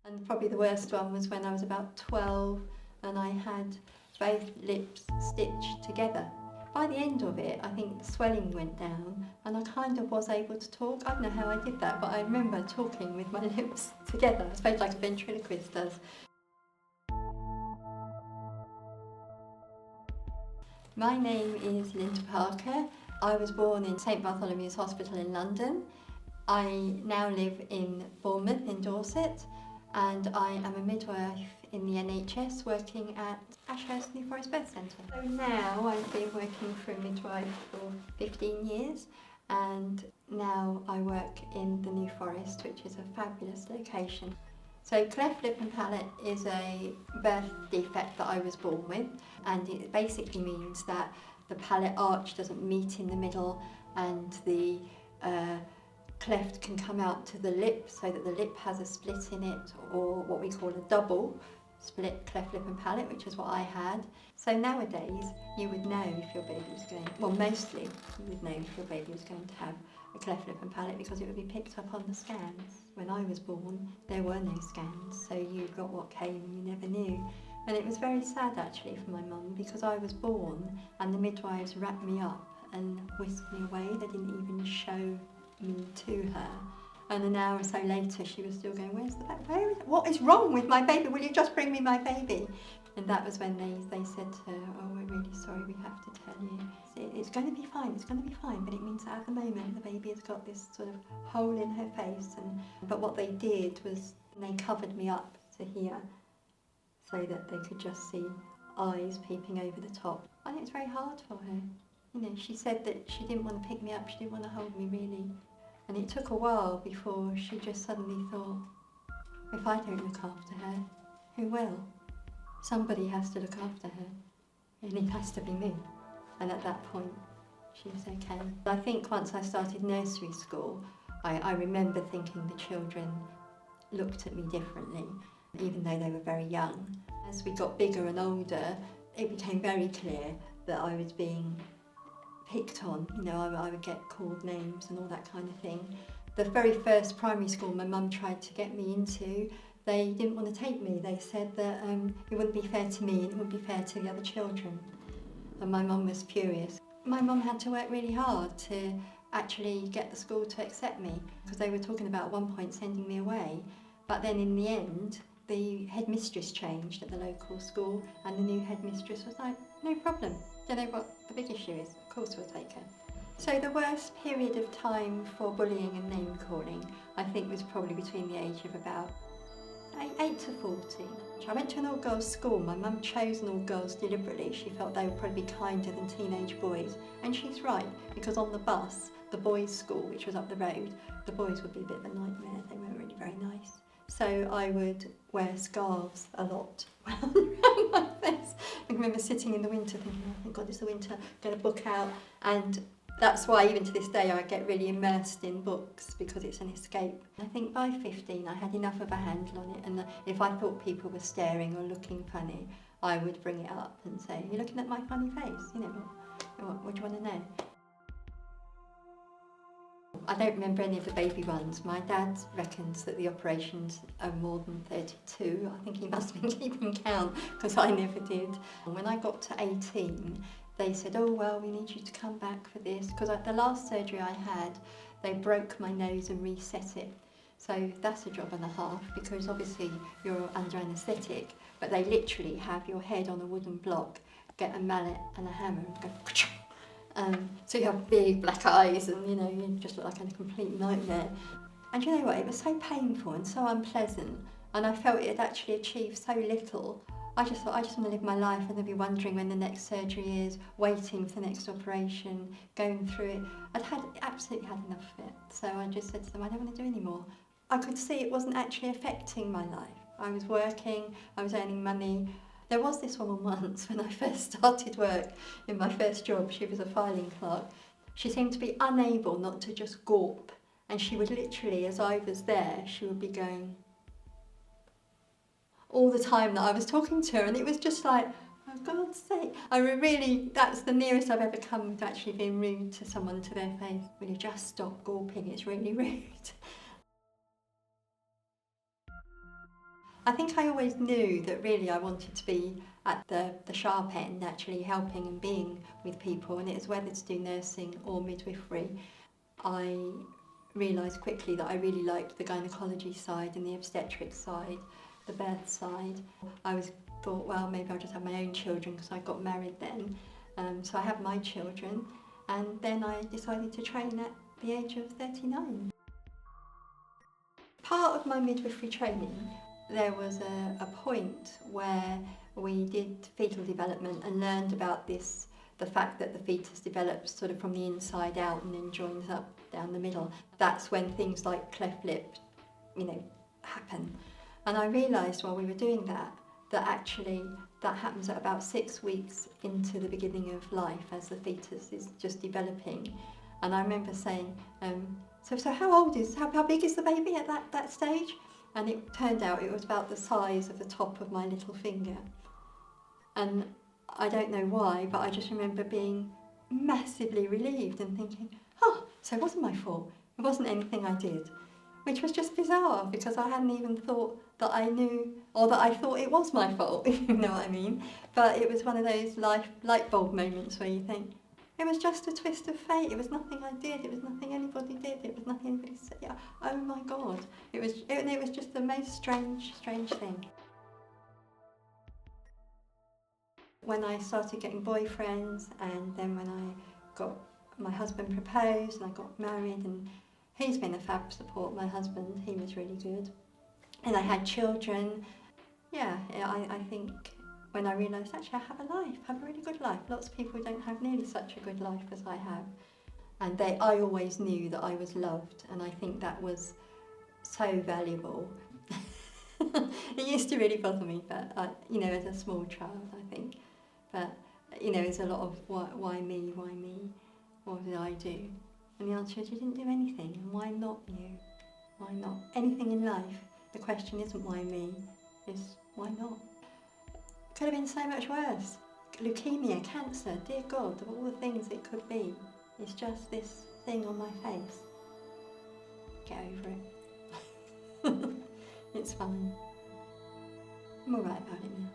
And probably the worst one was when I was about 12 and I had both lips stitched together. By the end of it, I think the swelling went down and I kind of was able to talk. I don't know how I did that, but I remember talking with my lips together, I suppose like a ventriloquist does. My name is Lynda Parker. I was born in St Bartholomew's Hospital in London. I now live in Bournemouth in Dorset, and I am a midwife in the NHS working at Ashurst New Forest Birth Centre. So now I've been working for a midwife for 15 years, and now I work in the New Forest, which is a fabulous location. So cleft lip and palate is a birth defect that I was born with, and it basically means that the palate arch doesn't meet in the middle and the cleft can come out to the lip so that the lip has a split in it, or what we call a double split cleft lip and palate, which is what I had. So nowadays you would know if your baby was going, well mostly you would know if your baby was going to have a cleft lip and palate because it would be picked up on the scans. When I was born there were no scans, so you got what came and you never knew. And it was very sad actually for my mum, because I was born and the midwives wrapped me up and whisked me away. They didn't even show me to her. And an hour or so later she was still going, where's the baby? What is wrong with my baby? Will you just bring me my baby? And that was when they said to her, oh, we're really sorry, we have to tell you. It's going to be fine, it's going to be fine, but it means that at the moment the baby has got this sort of hole in her face. But what they did was they covered me up to here so that they could just see eyes peeping over the top. I think it's very hard for her. You know, she said that she didn't want to pick me up, she didn't want to hold me really. And it took a while before she just suddenly thought, if I don't look after her, who will? Somebody has to look after her, and it has to be me. And at that point, she was okay. I think once I started nursery school, I remember thinking the children looked at me differently, even though they were very young. As we got bigger and older, it became very clear that I was being picked on. You know, I would get called names and all that kind of thing. The very first primary school my mum tried to get me into, they didn't want to take me. They said that it wouldn't be fair to me and it wouldn't be fair to the other children. And my mum was furious. My mum had to work really hard to actually get the school to accept me, because they were talking about at one point sending me away. But then in the end, the headmistress changed at the local school, and the new headmistress was like, no problem. Do you know what the big issue is? Of course we'll take her. So the worst period of time for bullying and name calling, I think, was probably between the age of about 8 to 14. I went to an all-girls school. My mum chose an all-girls deliberately. She felt they would probably be kinder than teenage boys. And she's right, because on the bus, the boys' school, which was up the road, the boys would be a bit of a nightmare. They weren't really very nice. So I would wear scarves a lot around my face. I remember sitting in the winter thinking, oh thank God it's the winter, get a book out. And that's why even to this day I get really immersed in books, because it's an escape. I think by 15 I had enough of a handle on it, and if I thought people were staring or looking funny, I would bring it up and say, you're looking at my funny face, you know, what do you want to know? I don't remember any of the baby ones. My dad reckons that the operations are more than 32. I think he must have been keeping count, because I never did. And when I got to 18, they said, oh well, we need you to come back for this, because the last surgery I had, they broke my nose and reset it. So that's a job and a half, because obviously you're under anaesthetic, but they literally have your head on a wooden block, get a mallet and a hammer and go so you have big black eyes and, you know, you just look like a complete nightmare. And you know what, it was so painful and so unpleasant, and I felt it had actually achieved so little. I just thought, I just want to live my life and then be wondering when the next surgery is, waiting for the next operation, going through it. I'd absolutely had enough of it. So I just said to them, I don't want to do any more. I could see it wasn't actually affecting my life. I was working, I was earning money. There was this woman once when I first started work in my first job. She was a filing clerk. She seemed to be unable not to just gawp, and she would literally, as I was there, she would be going all the time that I was talking to her, and it was just like, oh God's sake. That's the nearest I've ever come to actually being rude to someone to their face. Will you just stop gawping? It's really rude. I think I always knew that really I wanted to be at the sharp end, actually helping and being with people, and it was whether to do nursing or midwifery. I realised quickly that I really liked the gynecology side and the obstetric side, the birth side. Thought, well, maybe I'll just have my own children because I got married then. So I had my children, and then I decided to train at the age of 39. Part of my midwifery training, there was a point where we did fetal development and learned about the fact that the fetus develops sort of from the inside out and then joins up down the middle. That's when things like cleft lip, happen. And I realised while we were doing that actually that happens at about 6 weeks into the beginning of life as the fetus is just developing. And I remember saying, so how big is the baby at that stage? And it turned out it was about the size of the top of my little finger. And I don't know why, but I just remember being massively relieved and thinking, so it wasn't my fault. It wasn't anything I did. Which was just bizarre, because I hadn't even thought that I knew, or that I thought it was my fault, if you know what I mean. But it was one of those light bulb moments where you think, it was just a twist of fate. It was nothing I did. It was nothing anybody did. It was nothing anybody said. Yeah. Oh my God. It was just the most strange thing. When I started getting boyfriends, and then when my husband proposed and I got married, and he's been a fab support, my husband, he was really good. And I had children. I think when I realised actually I have a really good life. Lots of people don't have nearly such a good life as I have. And I always knew that I was loved, and I think that was so valuable. It used to really bother me, but as a small child, I think. But it's a lot of why me? What did I do? And the answer is you didn't do anything, and why not you? Why not? Anything in life, the question isn't why me, it's why not? Could have been so much worse. Leukemia, cancer, dear God, of all the things it could be, it's just this thing on my face. Get over it. It's fine. I'm alright about it now.